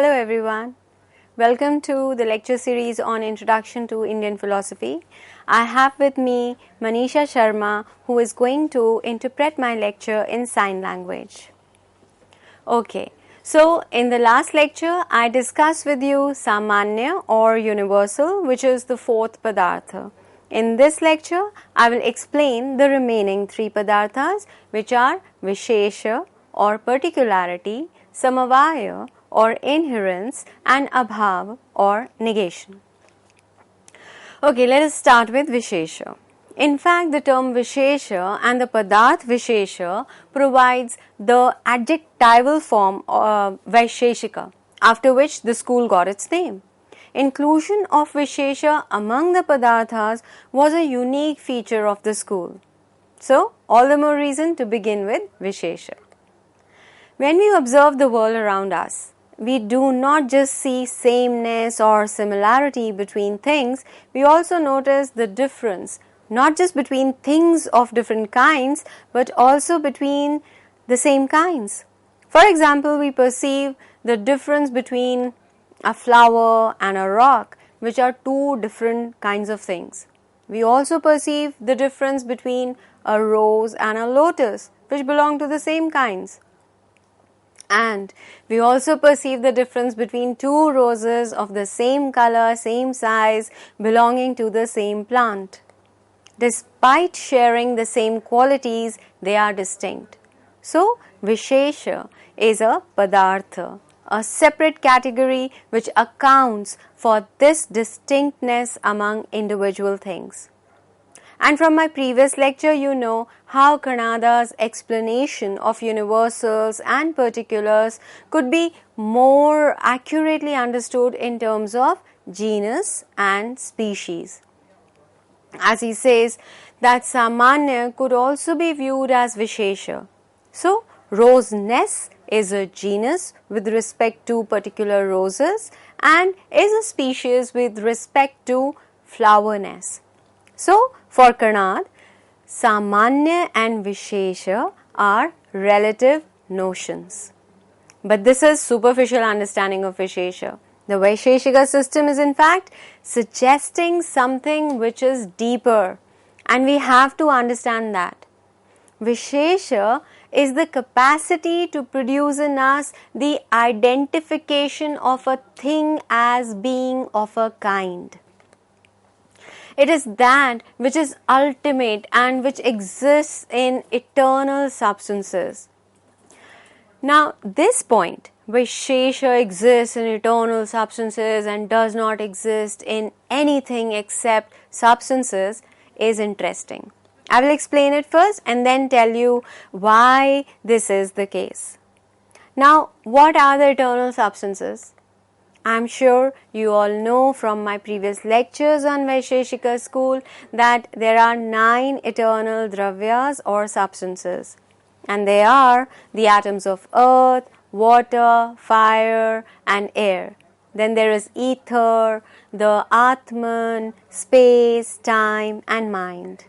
Hello everyone. Welcome to the lecture series on Introduction to Indian Philosophy. I have with me Manisha Sharma, who is going to interpret my lecture in sign language. Okay, so in the last lecture I discussed with you Samanya or universal, which is the fourth Padartha. In this lecture I will explain the remaining three Padarthas, which are Vaiśeṣika or particularity, Samavaya or inherence, and Abhav or negation. Okay, let us start with Vaiśeṣika. In fact, the term Vaiśeṣika and the Padarth Vaiśeṣika provides the adjectival form Vaiśeṣika, after which the school got its name. Inclusion of Vaiśeṣika among the Padarthas was a unique feature of the school. So, all the more reason to begin with Vaiśeṣika. When we observe the world around us, we do not just see sameness or similarity between things, we also notice the difference, not just between things of different kinds, but also between the same kinds. For example, we perceive the difference between a flower and a rock, which are two different kinds of things. We also perceive the difference between a rose and a lotus, which belong to the same kinds. And we also perceive the difference between two roses of the same color, same size, belonging to the same plant. Despite sharing the same qualities, they are distinct. So, Vaiśeṣika is a Padartha, a separate category which accounts for this distinctness among individual things. And from my previous lecture, you know how Kannada's explanation of universals and particulars could be more accurately understood in terms of genus and species. As he says that Samanya could also be viewed as Vaiśeṣika. So, roseness is a genus with respect to particular roses and is a species with respect to flowerness. So, for Kannada, Samanya and Vaiśeṣika are relative notions. But this is superficial understanding of Vaiśeṣika. The Vaiśeṣika system is in fact suggesting something which is deeper, and we have to understand that. Vaiśeṣika is the capacity to produce in us the identification of a thing as being of a kind. It is that which is ultimate and which exists in eternal substances. Now, this point, Vaiśeṣika exists in eternal substances and does not exist in anything except substances, is interesting. I will explain it first and then tell you why this is the case. Now, what are the eternal substances? I am sure you all know from my previous lectures on Vaiśeṣika school that there are 9 eternal dravyas or substances, and they are the atoms of earth, water, fire and air. Then there is ether, the Atman, space, time and mind.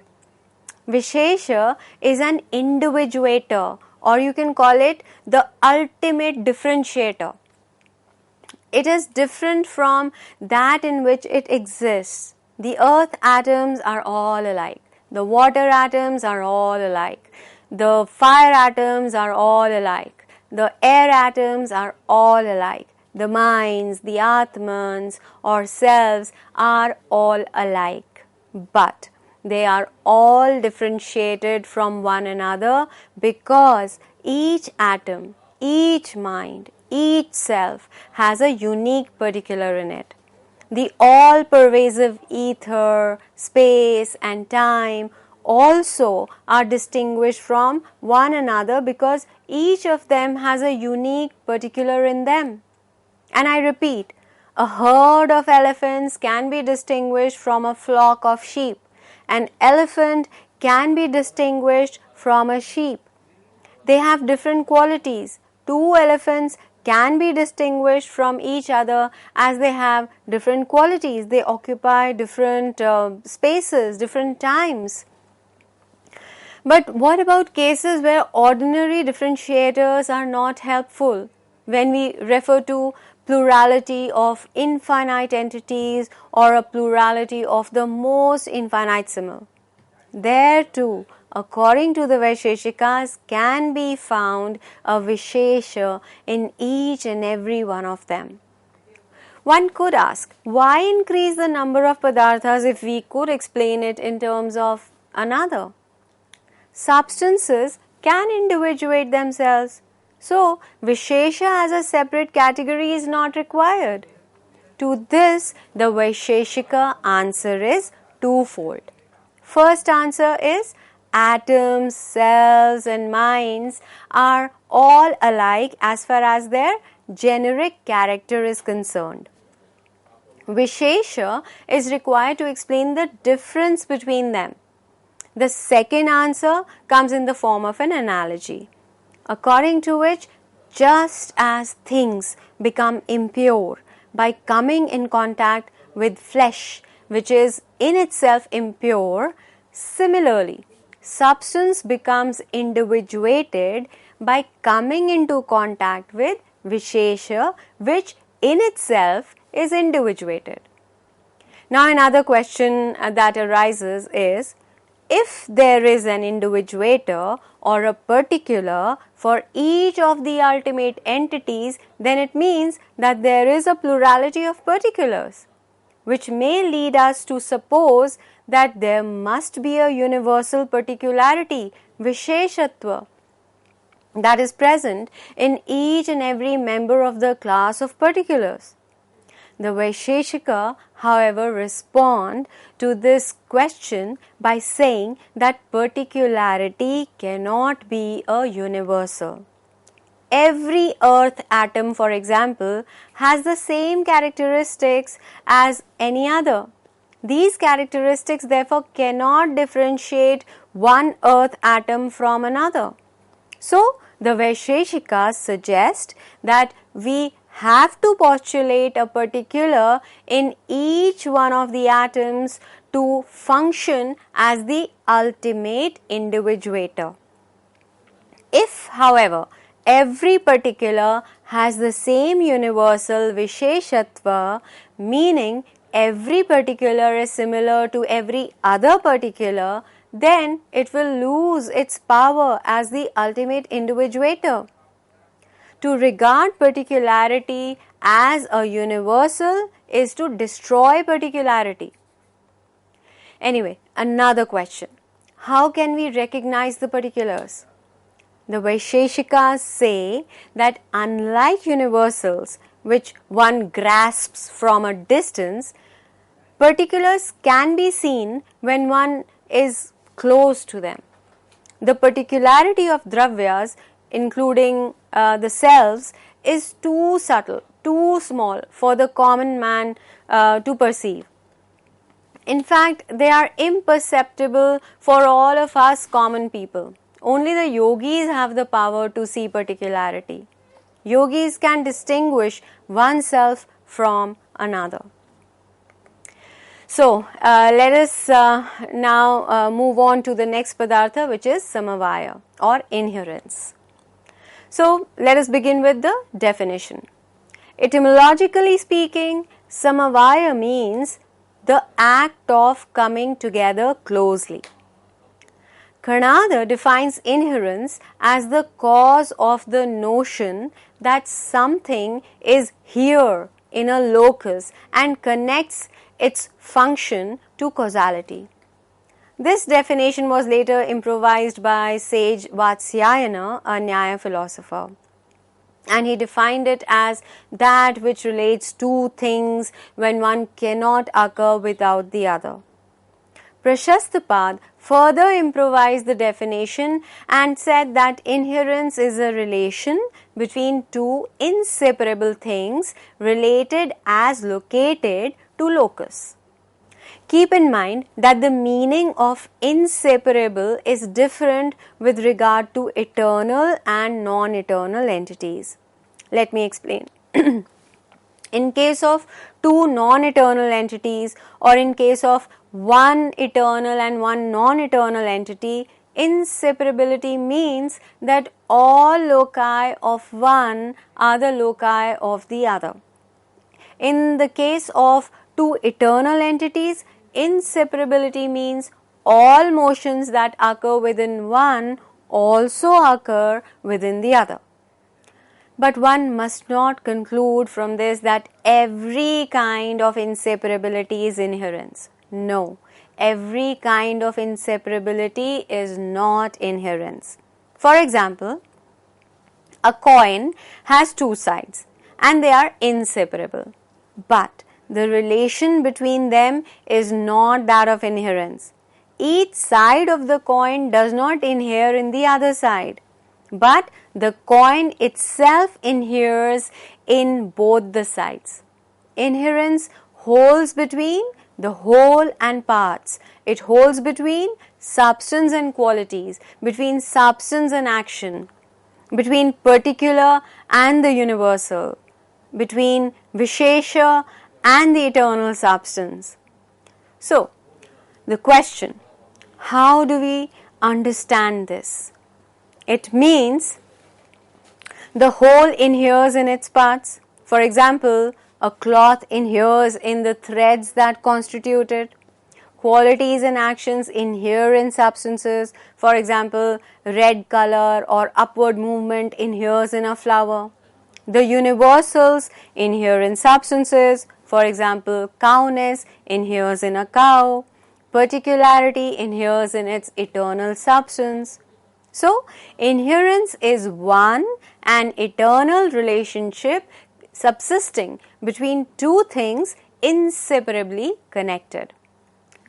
Vaiśeṣika is an individuator, or you can call it the ultimate differentiator. It is different from that in which it exists. The earth atoms are all alike. The water atoms are all alike. The fire atoms are all alike. The air atoms are all alike. The minds, the Atmans or selves are all alike. But they are all differentiated from one another because each atom, each mind, each self has a unique particular in it. The all-pervasive ether, space and time also are distinguished from one another because each of them has a unique particular in them. And I repeat, a herd of elephants can be distinguished from a flock of sheep. An elephant can be distinguished from a sheep. They have different qualities. 2 elephants can be distinguished from each other as they have different qualities. They occupy different spaces, different times. But what about cases where ordinary differentiators are not helpful? When we refer to plurality of infinite entities or a plurality of the most infinitesimal. There too, according to the Vaiśeṣikas, can be found a Vaiśeṣa in each and every one of them. One could ask, why increase the number of padarthas if we could explain it in terms of another? Substances can individuate themselves, so Vaiśeṣa as a separate category is not required. To this, the Vaiśeṣika answer is twofold. First answer is atoms, cells and minds are all alike as far as their generic character is concerned. Vaiśeṣa is required to explain the difference between them. The second answer comes in the form of an analogy, according to which just as things become impure by coming in contact with flesh, which is in itself impure, similarly, substance becomes individuated by coming into contact with Vaiśeṣa, which in itself is individuated. Now, another question that arises is, if there is an individuator or a particular for each of the ultimate entities, then it means that there is a plurality of particulars, which may lead us to suppose that there must be a universal particularity, Vaiśeṣatva, that is present in each and every member of the class of particulars. The Vaiśeṣika, however, respond to this question by saying that particularity cannot be a universal. Every earth atom, for example, has the same characteristics as any other. These characteristics therefore cannot differentiate one earth atom from another. So, the Vaiśeṣikas suggest that we have to postulate a particular in each one of the atoms to function as the ultimate individuator. If, however, every particular has the same universal Vaiśeṣatva, meaning every particular is similar to every other particular, then it will lose its power as the ultimate individuator. To regard particularity as a universal is to destroy particularity. Anyway, another question. How can we recognize the particulars? The Vaiśeṣikas say that unlike universals, which one grasps from a distance, particulars can be seen when one is close to them. The particularity of dravyas, including the selves, is too subtle, too small for the common man to perceive. In fact, they are imperceptible for all of us common people. Only the yogis have the power to see particularity. Yogis can distinguish oneself from another. So, let us now move on to the next padartha, which is samavaya or inherence. So, let us begin with the definition. Etymologically speaking, samavaya means the act of coming together closely. Kanada defines inherence as the cause of the notion that something is here in a locus and connects its function to causality. This definition was later improvised by sage Vatsyayana, a Nyaya philosopher, and he defined it as that which relates two things when one cannot occur without the other. Prashastapad further improvised the definition and said that inherence is a relation between two inseparable things related as located to locus. Keep in mind that the meaning of inseparable is different with regard to eternal and non-eternal entities. Let me explain. In case of two non-eternal entities or in case of one eternal and one non-eternal entity, inseparability means that all loci of one are the loci of the other. In the case of two eternal entities, inseparability means all motions that occur within one also occur within the other. But one must not conclude from this that every kind of inseparability is inherence. No, every kind of inseparability is not inherence. For example, a coin has two sides and they are inseparable. But the relation between them is not that of inherence. Each side of the coin does not inhere in the other side, but the coin itself inheres in both the sides. Inherence holds between the whole and parts. It holds between substance and qualities, between substance and action, between particular and the universal, between Vaiśeṣika and the eternal substance. So, the question, how do we understand this? It means the whole inheres in its parts. For example, a cloth inheres in the threads that constitute it. Qualities and actions inhere in substances. For example, red color or upward movement inheres in a flower. The universals inhere in substances. For example, cowness inheres in a cow. Particularity inheres in its eternal substance. So, inherence is one and eternal relationship subsisting between two things inseparably connected.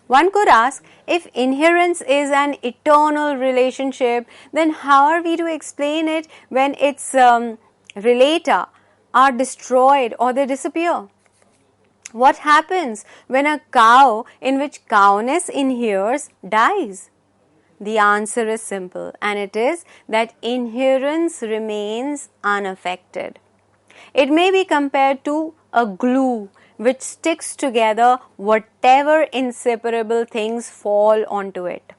One could ask, if inherence is an eternal relationship, then how are we to explain it when its relata are destroyed or they disappear? What happens when a cow in which cowness inheres dies? The answer is simple, and it is that inherence remains unaffected. It may be compared to a glue which sticks together whatever inseparable things fall onto it.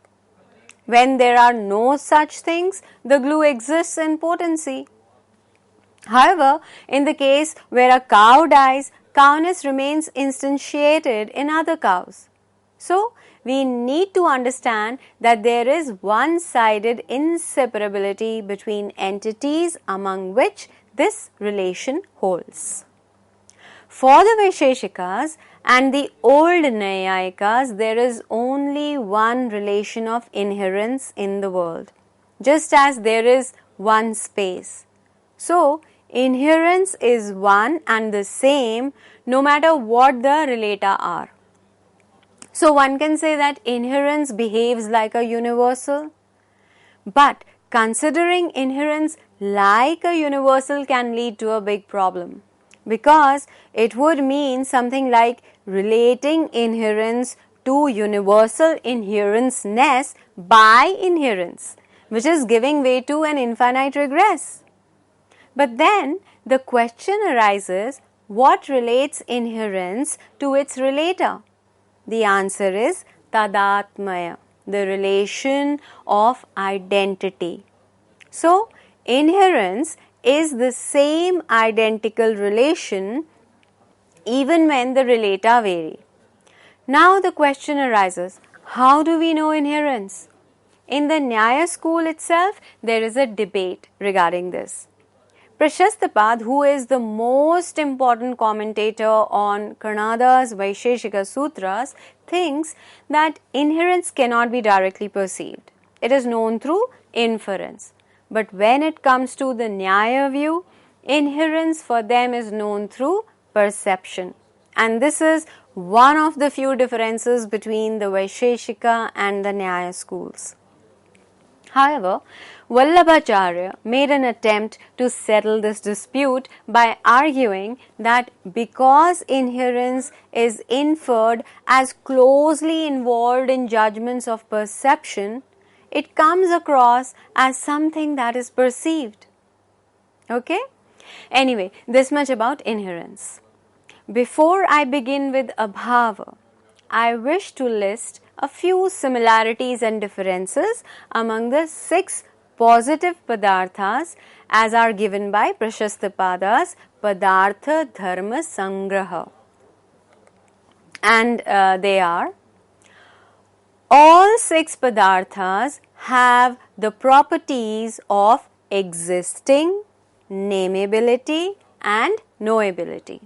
When there are no such things, the glue exists in potency. However, in the case where a cow dies, cowness remains instantiated in other cows. So, we need to understand that there is one-sided inseparability between entities among which this relation holds. For the Vaiśeṣikas and the old Naiyayikas, there is only one relation of inherence in the world, just as there is one space. So, inherence is one and the same no matter what the relata are. So, one can say that inherence behaves like a universal, but considering inherence like a universal can lead to a big problem, because it would mean something like relating inherence to universal inherence-ness by inherence, which is giving way to an infinite regress. But then the question arises, what relates inherence to its relata? The answer is tadatmaya, the relation of identity. So, inherence is the same identical relation even when the relata vary. Now the question arises, how do we know inherence? In the Nyaya school itself, there is a debate regarding this. Prashastapad, who is the most important commentator on Karnada's Vaiśeṣika Sutras, thinks that inherence cannot be directly perceived. It is known through inference. But when it comes to the Nyaya view, inherence for them is known through perception. And this is one of the few differences between the Vaiśeṣika and the Nyaya schools. However, Vallabhacharya made an attempt to settle this dispute by arguing that because inherence is inferred as closely involved in judgments of perception, it comes across as something that is perceived. Okay? Anyway, this much about inherence. Before I begin with abhava, I wish to list a few similarities and differences among the 6 positive padarthas as are given by Prashastapada's Padartha Dharma Sangraha. And they are: all 6 padarthas have the properties of existing, nameability and knowability.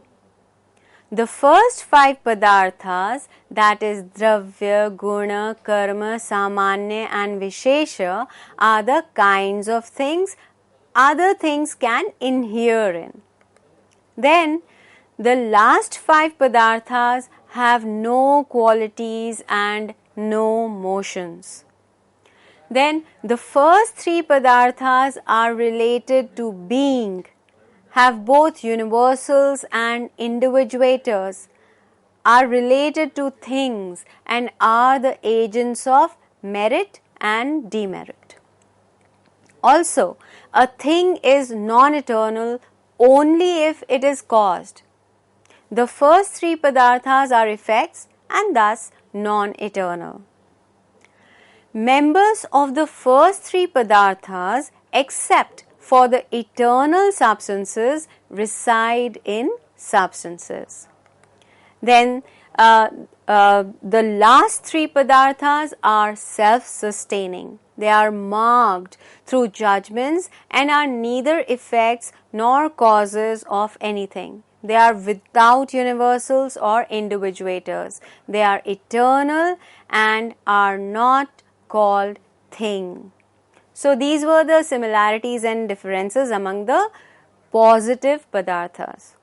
The first 5 padarthas, that is dravya, guna, karma, samanya and vishesha, are the kinds of things other things can inhere in. Then the last 5 padarthas have no qualities and no motions. Then the first 3 padarthas are related to being, have both universals and individuators, are related to things and are the agents of merit and demerit. Also, a thing is non-eternal only if it is caused. The first 3 padarthas are effects and thus non-eternal. Members of the first 3 padarthas, except for the eternal substances, reside in substances. Then the last 3 padarthas are self-sustaining. They are marked through judgments and are neither effects nor causes of anything. They are without universals or individuators. They are eternal and are not called thing. So these were the similarities and differences among the positive padarthas.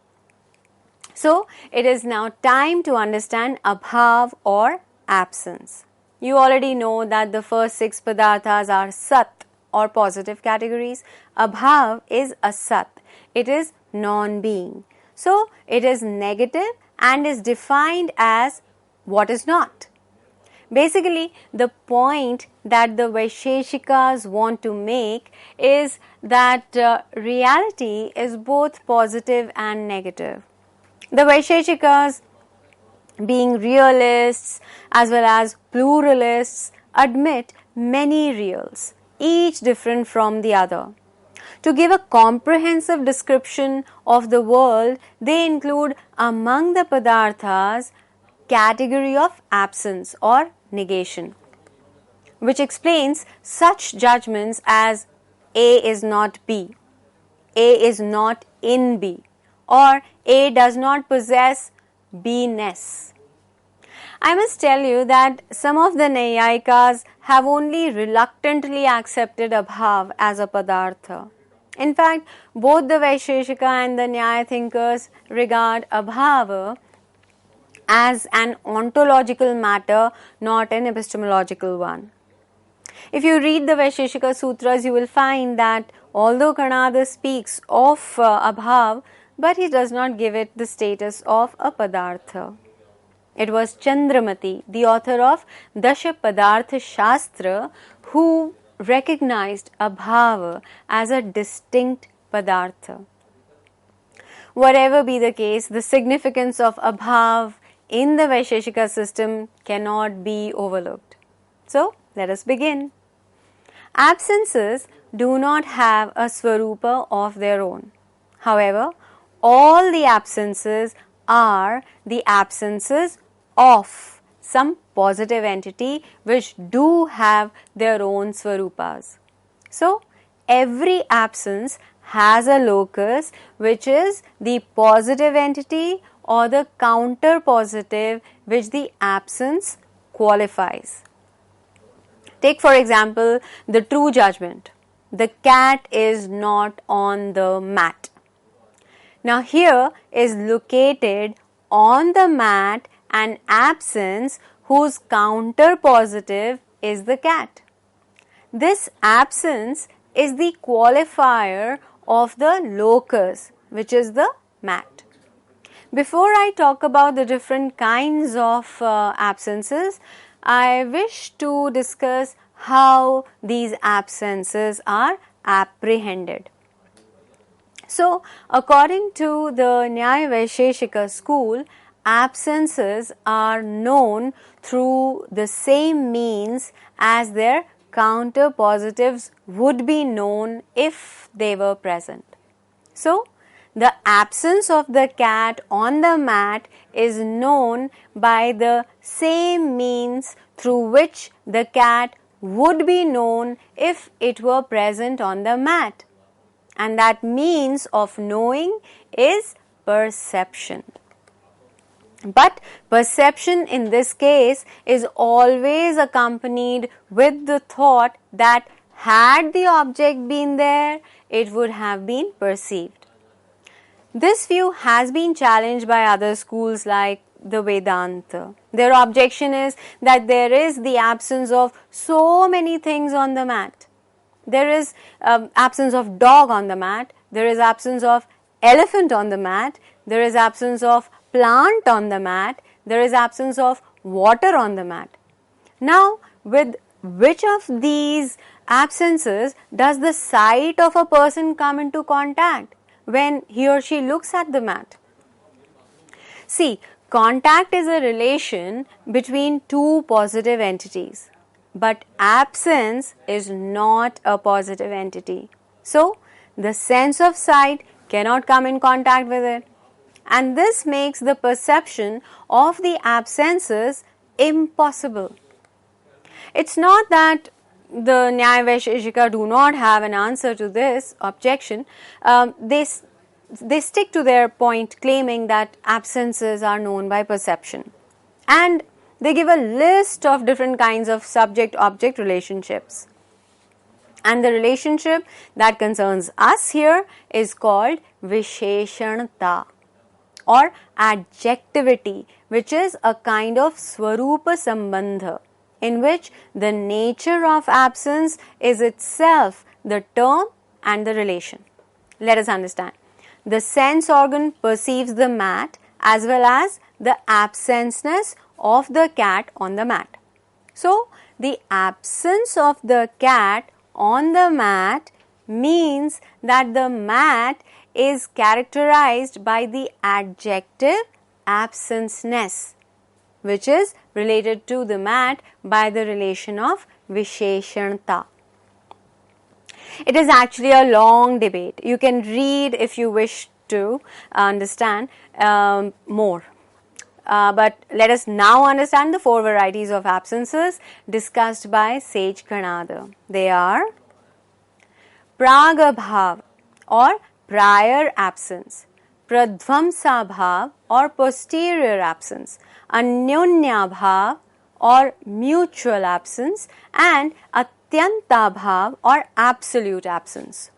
So it is now time to understand abhav or absence. You already know that the first 6 padarthas are sat or positive categories. Abhav is asat. It is non-being. So it is negative and is defined as what is not. Basically, the point that the Vaiśeṣikas want to make is that reality is both positive and negative. The Vaiśeṣikas, being realists as well as pluralists, admit many reals, each different from the other. To give a comprehensive description of the world, they include among the padarthas category of absence or negation, which explains such judgments as A is not B, A is not in B, or A does not possess B-ness. I must tell you that some of the Naiyayikas have only reluctantly accepted abhav as a padartha. In fact, both the Vaiśeṣika and the Nyaya thinkers regard abhava as an ontological matter, not an epistemological one. If you read the Vaiśeṣika Sutras, you will find that although Kanada speaks of abhav, but he does not give it the status of a padartha. It was Chandramati, the author of Dasha Padartha Shastra, who recognized abhava as a distinct padartha. Whatever be the case, the significance of abhav in the Vaiśeṣika system cannot be overlooked. So, let us begin. Absences do not have a swarupa of their own. However, all the absences are the absences of some positive entity which do have their own swarupas. So, every absence has a locus which is the positive entity or the counter positive which the absence qualifies. Take for example the true judgment. The cat is not on the mat. Now here is located on the mat an absence whose counter positive is the cat. This absence is the qualifier of the locus, which is the mat. Before I talk about the different kinds of absences, I wish to discuss how these absences are apprehended. So, according to the Nyaya Vaiśeṣika school, absences are known through the same means as their counterpositives would be known if they were present. So, the absence of the cat on the mat is known by the same means through which the cat would be known if it were present on the mat. And that means of knowing is perception. But perception in this case is always accompanied with the thought that had the object been there, it would have been perceived. This view has been challenged by other schools like the Vedanta. Their objection is that there is the absence of so many things on the mat. There is absence of dog on the mat, there is absence of elephant on the mat, there is absence of plant on the mat, there is absence of water on the mat. Now, with which of these absences does the sight of a person come into contact when he or she looks at the mat? See, contact is a relation between two positive entities, but absence is not a positive entity. So, the sense of sight cannot come in contact with it, and this makes the perception of the absences impossible. It's not that the Vaiśeṣika do not have an answer to this objection. They stick to their point, claiming that absences are known by perception. And they give a list of different kinds of subject-object relationships. And the relationship that concerns us here is called Vaiśeṣika, or adjectivity, which is a kind of Swarupa Sambandha, in which the nature of absence is itself the term and the relation. Let us understand. The sense organ perceives the mat as well as the absenceness of the cat on the mat. So, the absence of the cat on the mat means that the mat is characterized by the adjective absenceness, which is related to the mat by the relation of Vaiśeṣika. It is actually a long debate. You can read if you wish to understand more. But let us now understand the four varieties of absences discussed by sage Kanada. They are Pragabhav or prior absence, Pradvamsabhav or posterior absence, Anyonyabhav or mutual absence, and Atyantabhav or absolute absence.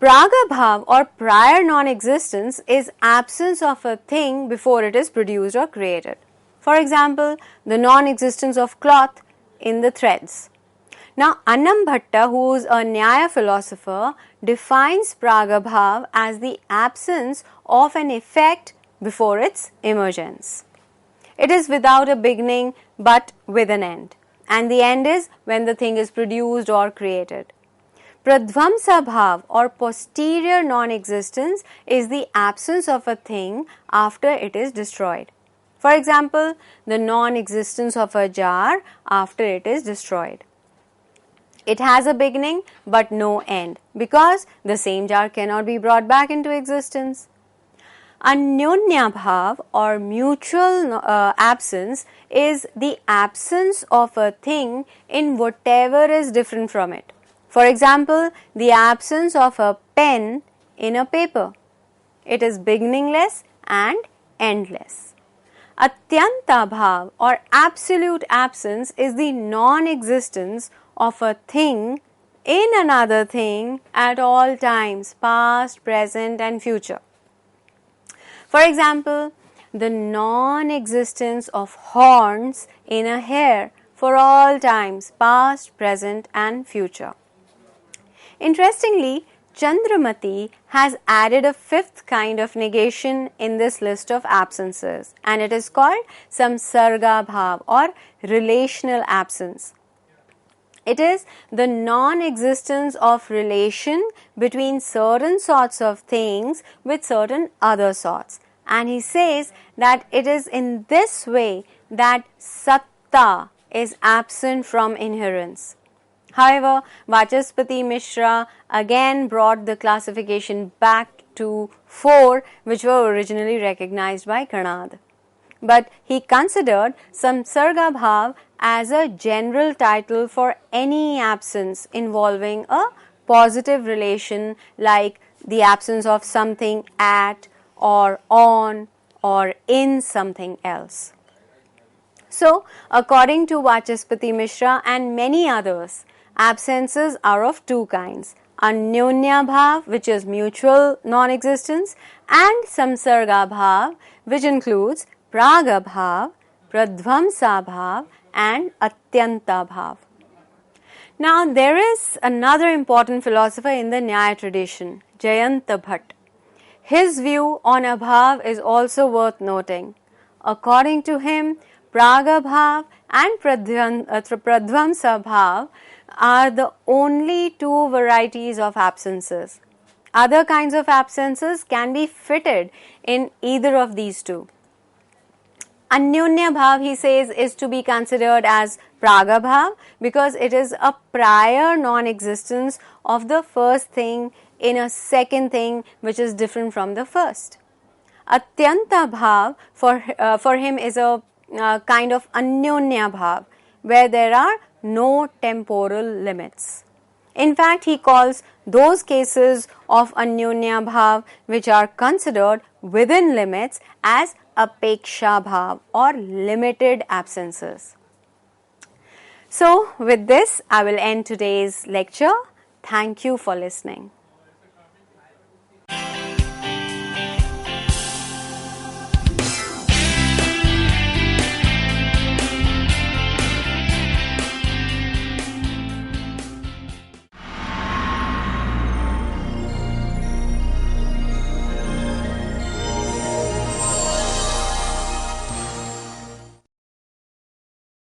Pragabhav or prior non-existence is absence of a thing before it is produced or created. For example, the non-existence of cloth in the threads. Now, Annam Bhatta, who is a Nyaya philosopher, defines Pragabhav as the absence of an effect before its emergence. It is without a beginning but with an end, and the end is when the thing is produced or created. Pradvamsabhav or posterior non-existence is the absence of a thing after it is destroyed. For example, the non-existence of a jar after it is destroyed. It has a beginning but no end because the same jar cannot be brought back into existence. Anyonyabhav or mutual absence is the absence of a thing in whatever is different from it. For example, the absence of a pen in a paper. It is beginningless and endless. Atyantabhav or absolute absence is the non-existence of a thing in another thing at all times, past, present and future. For example, the non-existence of horns in a hare for all times, past, present and future. Interestingly, Chandramati has added a fifth kind of negation in this list of absences, and it is called Samsarga Bhav or relational absence. It is the non-existence of relation between certain sorts of things with certain other sorts. And he says that it is in this way that Satta is absent from inherence. However, Vaiśeṣika Mishra again brought the classification back to 4, which were originally recognized by Kanad. But he considered Samsarga Bhav as a general title for any absence involving a positive relation, like the absence of something at or on or in something else. So, according to Vaiśeṣika Mishra and many others, absences are of two kinds: Anyonya Bhav, which is mutual non-existence, and Samsarga Bhav, which includes Praga Bhav, Pradvamsa Bhav, and Atyanta Bhav. Now, there is another important philosopher in the Nyaya tradition, Jayanta Bhatt. His view on Abhav is also worth noting. According to him, Praga Bhav and Pradvamsa Bhav are the only two varieties of absences. Other kinds of absences can be fitted in either of these two. Anyonya Bhav, he says, is to be considered as Praga Bhav because it is a prior non-existence of the first thing in a second thing which is different from the first. Atyanta Bhav for him is a kind of Anyonya Bhav where there are no temporal limits. In fact, he calls those cases of Anyonya Bhav which are considered within limits as Apeksha Bhav or limited absences. So, with this, I will end today's lecture. Thank you for listening.